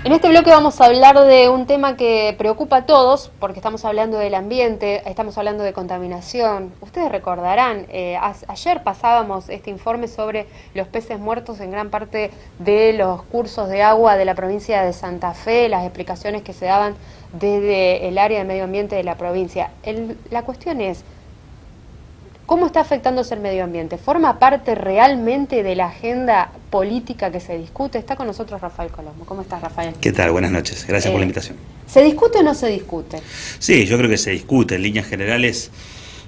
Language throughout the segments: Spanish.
En este bloque vamos a hablar de un tema que preocupa a todos, porque estamos hablando del ambiente, estamos hablando de contaminación. Ustedes recordarán, ayer pasábamos este informe sobre los peces muertos en gran parte de los cursos de agua de la provincia de Santa Fe, las explicaciones que se daban desde el área de medio ambiente de la provincia. La cuestión es, ¿cómo está afectándose el medio ambiente? ¿Forma parte realmente de la agenda política que se discute? Está con nosotros Rafael Colombo. ¿Cómo estás, Rafael? ¿Qué tal? Buenas noches. Gracias por la invitación. ¿Se discute o no se discute? Sí, yo creo que se discute. En líneas generales,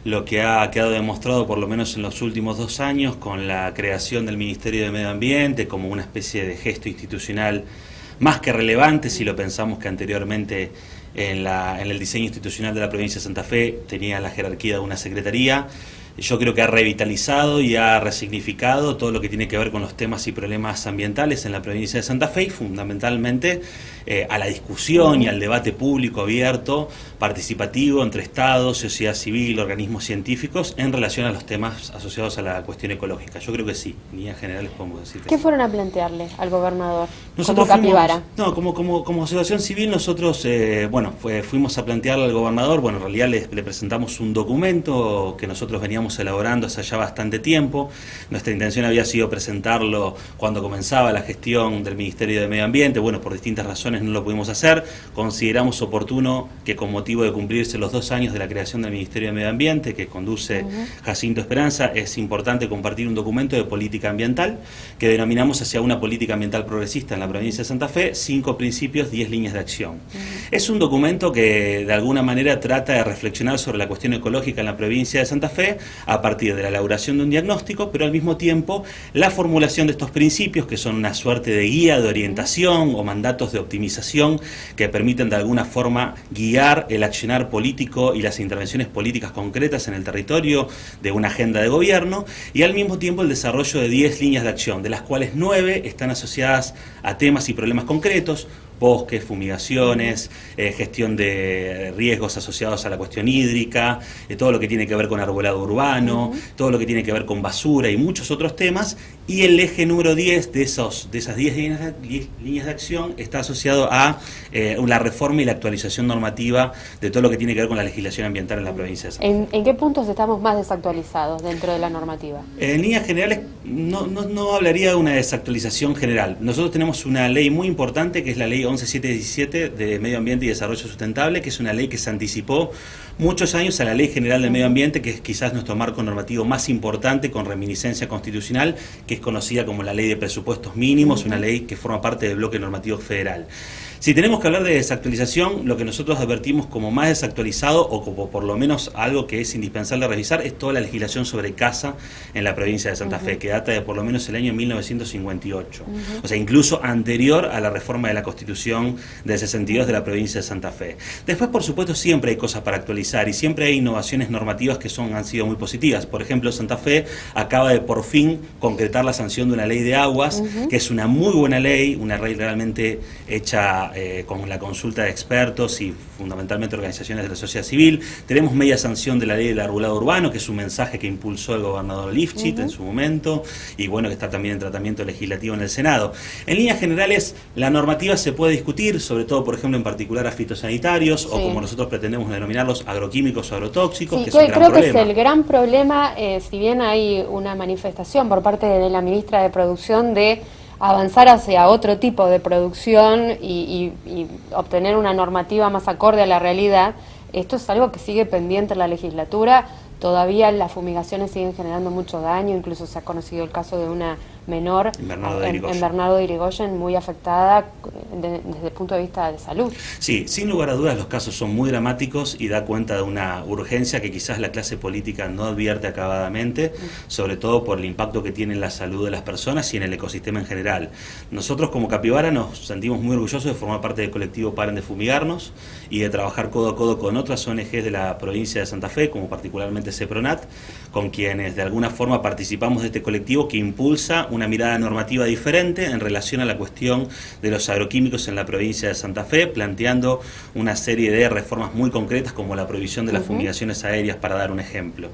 lo que ha quedado demostrado, por lo menos en los últimos 2 años, con la creación del Ministerio de Medio Ambiente como una especie de gesto institucional más que relevante, si lo pensamos que anteriormente en el diseño institucional de la provincia de Santa Fe tenía la jerarquía de una secretaría. Yo creo que ha revitalizado y ha resignificado todo lo que tiene que ver con los temas y problemas ambientales en la provincia de Santa Fe y fundamentalmente a la discusión y al debate público abierto, participativo entre Estado, sociedad civil, organismos científicos en relación a los temas asociados a la cuestión ecológica. Yo creo que sí, en líneas generales podemos decir que ¿Qué sí. fueron a plantearle al gobernador? Nosotros como Capibara. como asociación civil nosotros fuimos a plantearle al gobernador, en realidad le presentamos un documento que nosotros veníamos elaborando hace ya bastante tiempo. Nuestra intención había sido presentarlo cuando comenzaba la gestión del Ministerio de Medio Ambiente. Por distintas razones no lo pudimos hacer. Consideramos oportuno que con motivo de cumplirse los 2 años de la creación del Ministerio de Medio Ambiente, que conduce Jacinto Esperanza, es importante compartir un documento de política ambiental que denominamos hacia una política ambiental progresista en la provincia de Santa Fe, 5 principios, 10 líneas de acción. Es un documento que de alguna manera trata de reflexionar sobre la cuestión ecológica en la provincia de Santa Fe a partir de la elaboración de un diagnóstico, pero al mismo tiempo la formulación de estos principios, que son una suerte de guía, de orientación o mandatos de optimización que permiten de alguna forma guiar el accionar político y las intervenciones políticas concretas en el territorio de una agenda de gobierno, y al mismo tiempo el desarrollo de 10 líneas de acción, de las cuales 9 están asociadas a temas y problemas concretos: bosques, fumigaciones, gestión de riesgos asociados a la cuestión hídrica, todo lo que tiene que ver con arbolado urbano, todo lo que tiene que ver con basura y muchos otros temas. Y el eje número 10 de esas 10 líneas de acción está asociado a la reforma y la actualización normativa de todo lo que tiene que ver con la legislación ambiental en la provincia de Santa Fe. ¿En qué puntos estamos más desactualizados dentro de la normativa? En líneas generales no hablaría de una desactualización general. Nosotros tenemos una ley muy importante, que es la ley 11717 de Medio Ambiente y Desarrollo Sustentable, que es una ley que se anticipó muchos años a la Ley General del Medio Ambiente, que es quizás nuestro marco normativo más importante con reminiscencia constitucional, que es conocida como la Ley de Presupuestos Mínimos, una ley que forma parte del bloque normativo federal. Si tenemos que hablar de desactualización, lo que nosotros advertimos como más desactualizado, o como por lo menos algo que es indispensable revisar, es toda la legislación sobre caza en la provincia de Santa Fe, que data de por lo menos el año 1958. O sea, incluso anterior a la reforma de la Constitución del 62 de la provincia de Santa Fe. Después, por supuesto, siempre hay cosas para actualizar y siempre hay innovaciones normativas que han sido muy positivas. Por ejemplo, Santa Fe acaba de por fin concretar la sanción de una ley de aguas, que es una muy buena ley, una ley realmente hecha con la consulta de expertos y fundamentalmente organizaciones de la sociedad civil. Tenemos media sanción de la ley del arbolado urbano, que es un mensaje que impulsó el gobernador Lifchit en su momento, y que está también en tratamiento legislativo en el Senado. En líneas generales, la normativa se puede discutir, sobre todo, por ejemplo, en particular a fitosanitarios, o como nosotros pretendemos denominarlos, agroquímicos o agrotóxicos, que es un gran creo problema. Que es el gran problema, si bien hay una manifestación por parte de la ministra de Producción de avanzar hacia otro tipo de producción y obtener una normativa más acorde a la realidad. Esto es algo que sigue pendiente en la legislatura. Todavía las fumigaciones siguen generando mucho daño, incluso se ha conocido el caso de una menor en Bernardo de Irigoyen muy afectada desde el punto de vista de salud. Sí, sin lugar a dudas los casos son muy dramáticos y da cuenta de una urgencia que quizás la clase política no advierte acabadamente, sobre todo por el impacto que tiene en la salud de las personas y en el ecosistema en general. Nosotros como Capibara nos sentimos muy orgullosos de formar parte del colectivo Paren de Fumigarnos y de trabajar codo a codo con otras ONGs de la provincia de Santa Fe, como particularmente particularmente CEPRONAT, con quienes de alguna forma participamos de este colectivo que impulsa una mirada normativa diferente en relación a la cuestión de los agroquímicos en la provincia de Santa Fe, planteando una serie de reformas muy concretas como la prohibición de las fumigaciones aéreas, para dar un ejemplo.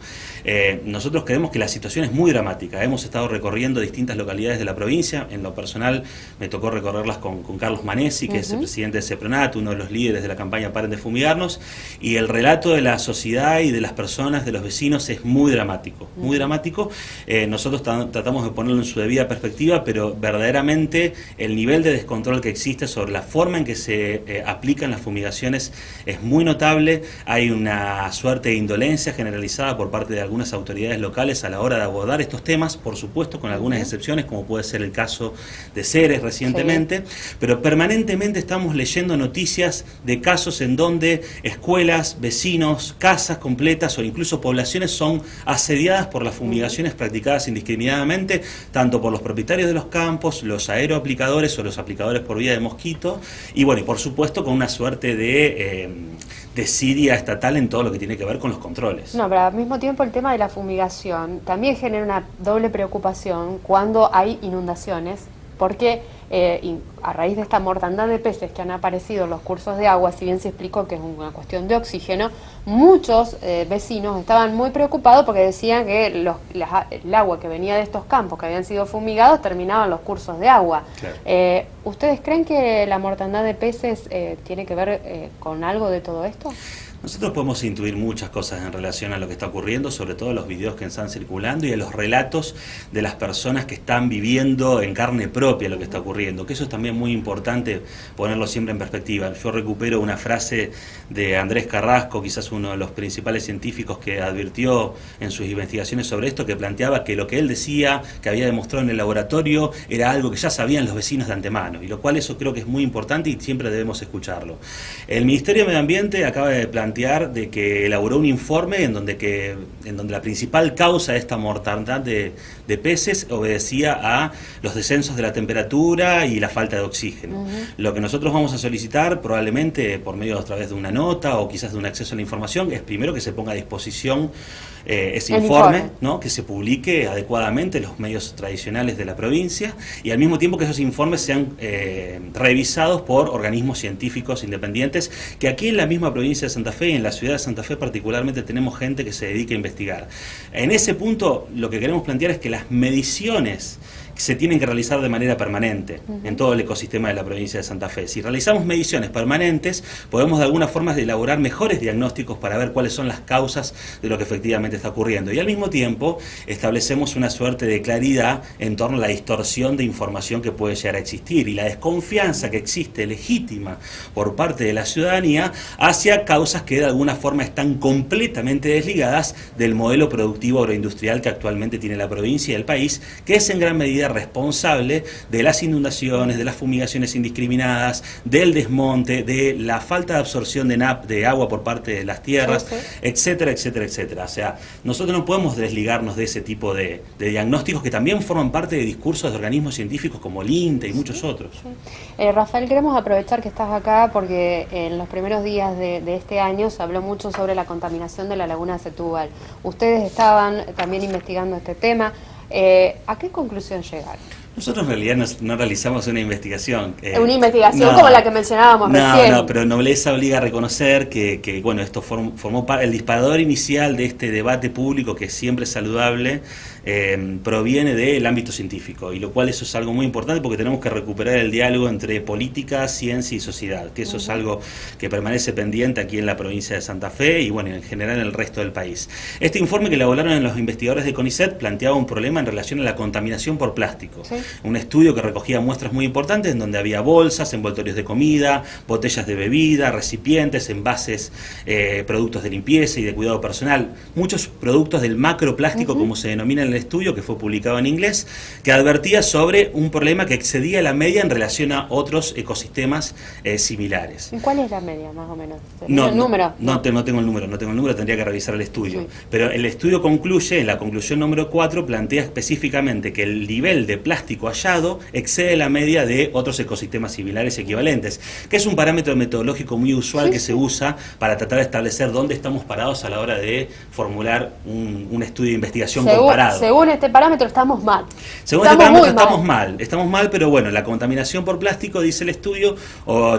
Nosotros creemos que la situación es muy dramática. Hemos estado recorriendo distintas localidades de la provincia. En lo personal me tocó recorrerlas con Carlos Manesi, que es el presidente de CEPRONAT, uno de los líderes de la campaña Paren de Fumigarnos, y el relato de la sociedad y de las personas, de los vecinos, es muy dramático, muy dramático. Nosotros tratamos de ponerlo en su debida perspectiva, pero verdaderamente el nivel de descontrol que existe sobre la forma en que se aplican las fumigaciones es muy notable. Hay una suerte de indolencia generalizada por parte de algunas autoridades locales a la hora de abordar estos temas, por supuesto con algunas excepciones, como puede ser el caso de Ceres recientemente, pero permanentemente estamos leyendo noticias de casos en donde escuelas, vecinos, casas completas o incluso poblaciones son asediadas por las fumigaciones practicadas indiscriminadamente, tanto por los propietarios de los campos, los aeroaplicadores o los aplicadores por vía de mosquito, y bueno, y por supuesto con una suerte de desidia estatal en todo lo que tiene que ver con los controles. No, pero al mismo tiempo el tema de la fumigación también genera una doble preocupación cuando hay inundaciones, porque a raíz de esta mortandad de peces que han aparecido en los cursos de agua, si bien se explicó que es una cuestión de oxígeno, muchos vecinos estaban muy preocupados porque decían que el agua que venía de estos campos que habían sido fumigados terminaba en los cursos de agua. Claro. ¿Ustedes creen que la mortandad de peces tiene que ver con algo de todo esto? Nosotros podemos intuir muchas cosas en relación a lo que está ocurriendo, sobre todo los videos que están circulando y a los relatos de las personas que están viviendo en carne propia lo que está ocurriendo, que eso es también muy importante ponerlo siempre en perspectiva. Yo recupero una frase de Andrés Carrasco, quizás uno de los principales científicos que advirtió en sus investigaciones sobre esto, que planteaba que lo que él decía, que había demostrado en el laboratorio, era algo que ya sabían los vecinos de antemano, y lo cual eso creo que es muy importante y siempre debemos escucharlo. El Ministerio de Medio Ambiente acaba de plantear de que elaboró un informe en donde la principal causa de esta mortandad de peces obedecía a los descensos de la temperatura y la falta de oxígeno. Lo que nosotros vamos a solicitar, probablemente por medio a través de una nota o quizás de un acceso a la información, es primero que se ponga a disposición ese informe, ¿no? Que se publique adecuadamente en los medios tradicionales de la provincia, y al mismo tiempo que esos informes sean revisados por organismos científicos independientes, que aquí en la misma provincia de Santa Fe y en la ciudad de Santa Fe particularmente tenemos gente que se dedica a investigar. En ese punto lo que queremos plantear es que las mediciones se tienen que realizar de manera permanente en todo el ecosistema de la provincia de Santa Fe. Si realizamos mediciones permanentes, podemos de alguna forma elaborar mejores diagnósticos para ver cuáles son las causas de lo que efectivamente está ocurriendo. Y al mismo tiempo establecemos una suerte de claridad en torno a la distorsión de información que puede llegar a existir y la desconfianza que existe legítima por parte de la ciudadanía hacia causas que de alguna forma están completamente desligadas del modelo productivo agroindustrial que actualmente tiene la provincia y el país, que es en gran medida responsable de las inundaciones, de las fumigaciones indiscriminadas, del desmonte, de la falta de absorción de agua por parte de las tierras, etcétera, etcétera, etcétera. O sea, nosotros no podemos desligarnos de ese tipo de diagnósticos que también forman parte de discursos de organismos científicos como el INTE y muchos otros. Rafael, queremos aprovechar que estás acá porque en los primeros días de este año se habló mucho sobre la contaminación de la laguna de Setúbal. Ustedes estaban también investigando este tema. ¿A qué conclusión llegaron? Nosotros en realidad no realizamos una investigación. Una investigación como la que mencionábamos recién. No, pero Nobleza obliga a reconocer que bueno, esto formó parte, el disparador inicial de este debate público, que siempre es saludable, proviene del ámbito científico, y lo cual eso es algo muy importante porque tenemos que recuperar el diálogo entre política, ciencia y sociedad, que eso es algo que permanece pendiente aquí en la provincia de Santa Fe y bueno, en general en el resto del país. Este informe que elaboraron los investigadores de CONICET planteaba un problema en relación a la contaminación por plástico. Un estudio que recogía muestras muy importantes en donde había bolsas, envoltorios de comida, botellas de bebida, recipientes, envases, productos de limpieza y de cuidado personal, muchos productos del macroplástico, como se denomina en el estudio que fue publicado en inglés, que advertía sobre un problema que excedía la media en relación a otros ecosistemas similares. ¿Cuál es la media, más o menos? No, ¿El número? No tengo el número, tendría que revisar el estudio. Sí. Pero el estudio concluye, en la conclusión número 4, plantea específicamente que el nivel de plástico hallado excede la media de otros ecosistemas similares y equivalentes, que es un parámetro metodológico muy usual que se usa para tratar de establecer dónde estamos parados a la hora de formular un estudio de investigación comparado. Según este parámetro estamos mal. Según este parámetro estamos mal, pero bueno, la contaminación por plástico, dice el estudio,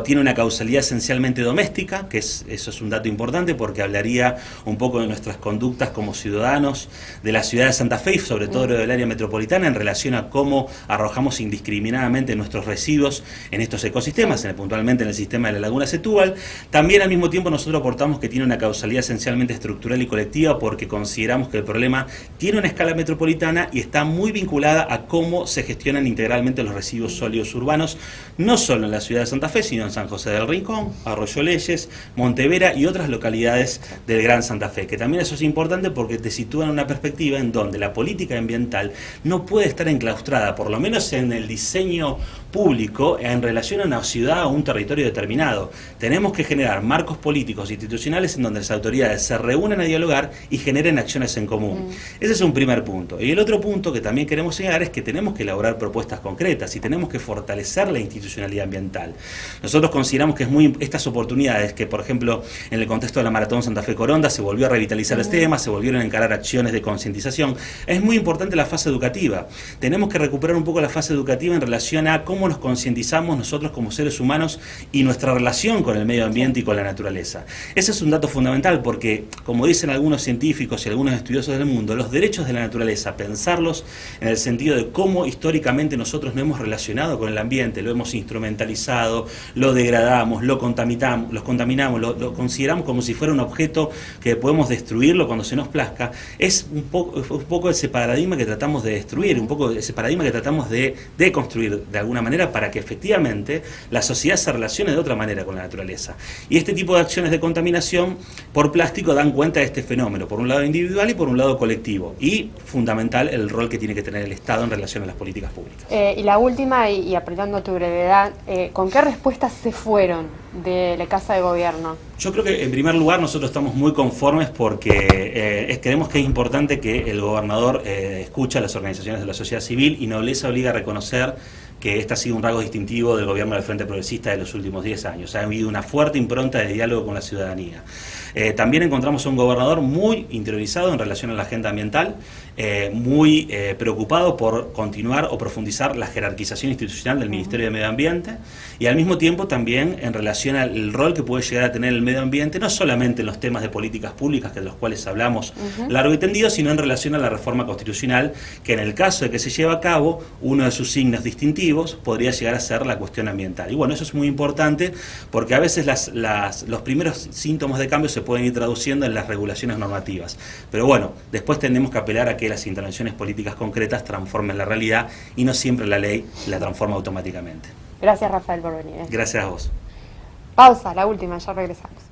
tiene una causalidad esencialmente doméstica, que eso es un dato importante porque hablaría un poco de nuestras conductas como ciudadanos de la ciudad de Santa Fe y sobre todo del área metropolitana en relación a cómo arrojamos indiscriminadamente nuestros residuos en estos ecosistemas, puntualmente en el sistema de la laguna Setúbal. También al mismo tiempo nosotros aportamos que tiene una causalidad esencialmente estructural y colectiva porque consideramos que el problema tiene una escala metropolitana y está muy vinculada a cómo se gestionan integralmente los residuos sólidos urbanos, no solo en la ciudad de Santa Fe, sino en San José del Rincón, Arroyo Leyes, Montevera y otras localidades del Gran Santa Fe, que también eso es importante porque te sitúa en una perspectiva en donde la política ambiental no puede estar enclaustrada, por lo menos en el diseño público, en relación a una ciudad o un territorio determinado. Tenemos que generar marcos políticos e institucionales en donde las autoridades se reúnan a dialogar y generen acciones en común. Ese es un primer punto. Y el otro punto que también queremos señalar es que tenemos que elaborar propuestas concretas y tenemos que fortalecer la institucionalidad ambiental. Nosotros consideramos que estas oportunidades que, por ejemplo, en el contexto de la Maratón Santa Fe Coronda se volvió a revitalizar el tema, se volvieron a encarar acciones de concientización. Es muy importante la fase educativa. Tenemos que recuperar un poco la fase educativa en relación a cómo nos concientizamos nosotros como seres humanos y nuestra relación con el medio ambiente y con la naturaleza. Ese es un dato fundamental porque, como dicen algunos científicos y algunos estudiosos del mundo, los derechos de la naturaleza, pensarlos en el sentido de cómo históricamente nosotros nos hemos relacionado con el ambiente, lo hemos instrumentalizado, lo degradamos, lo contaminamos, lo consideramos como si fuera un objeto que podemos destruirlo cuando se nos plazca, es un poco ese paradigma que tratamos de destruir, un poco ese paradigma que tratamos de deconstruir de alguna manera para que efectivamente la sociedad se relacione de otra manera con la naturaleza. Y este tipo de acciones de contaminación por plástico dan cuenta de este fenómeno, por un lado individual y por un lado colectivo, y fundamental el rol que tiene que tener el Estado en relación a las políticas públicas. Y la última, y apretando tu brevedad, ¿con qué respuestas se fueron de la Casa de Gobierno? Yo creo que en primer lugar nosotros estamos muy conformes porque creemos que es importante que el gobernador escuche a las organizaciones de la sociedad civil y Nobleza obliga a reconocer que este ha sido un rasgo distintivo del gobierno del Frente Progresista de los últimos 10 años. Ha habido una fuerte impronta de diálogo con la ciudadanía. También encontramos a un gobernador muy interiorizado en relación a la agenda ambiental, muy preocupado por continuar o profundizar la jerarquización institucional del Ministerio de Medio Ambiente y al mismo tiempo también en relación al rol que puede llegar a tener el medio ambiente, no solamente en los temas de políticas públicas, que de los cuales hablamos largo y tendido, sino en relación a la reforma constitucional, que en el caso de que se lleve a cabo, uno de sus signos distintivos podría llegar a ser la cuestión ambiental. Y bueno, eso es muy importante porque a veces los primeros síntomas de cambio se pueden ir traduciendo en las regulaciones normativas. Pero bueno, después tenemos que apelar a que las intervenciones políticas concretas transformen la realidad y no siempre la ley la transforma automáticamente. Gracias, Rafael, por venir. Gracias a vos. Pausa, la última, ya regresamos.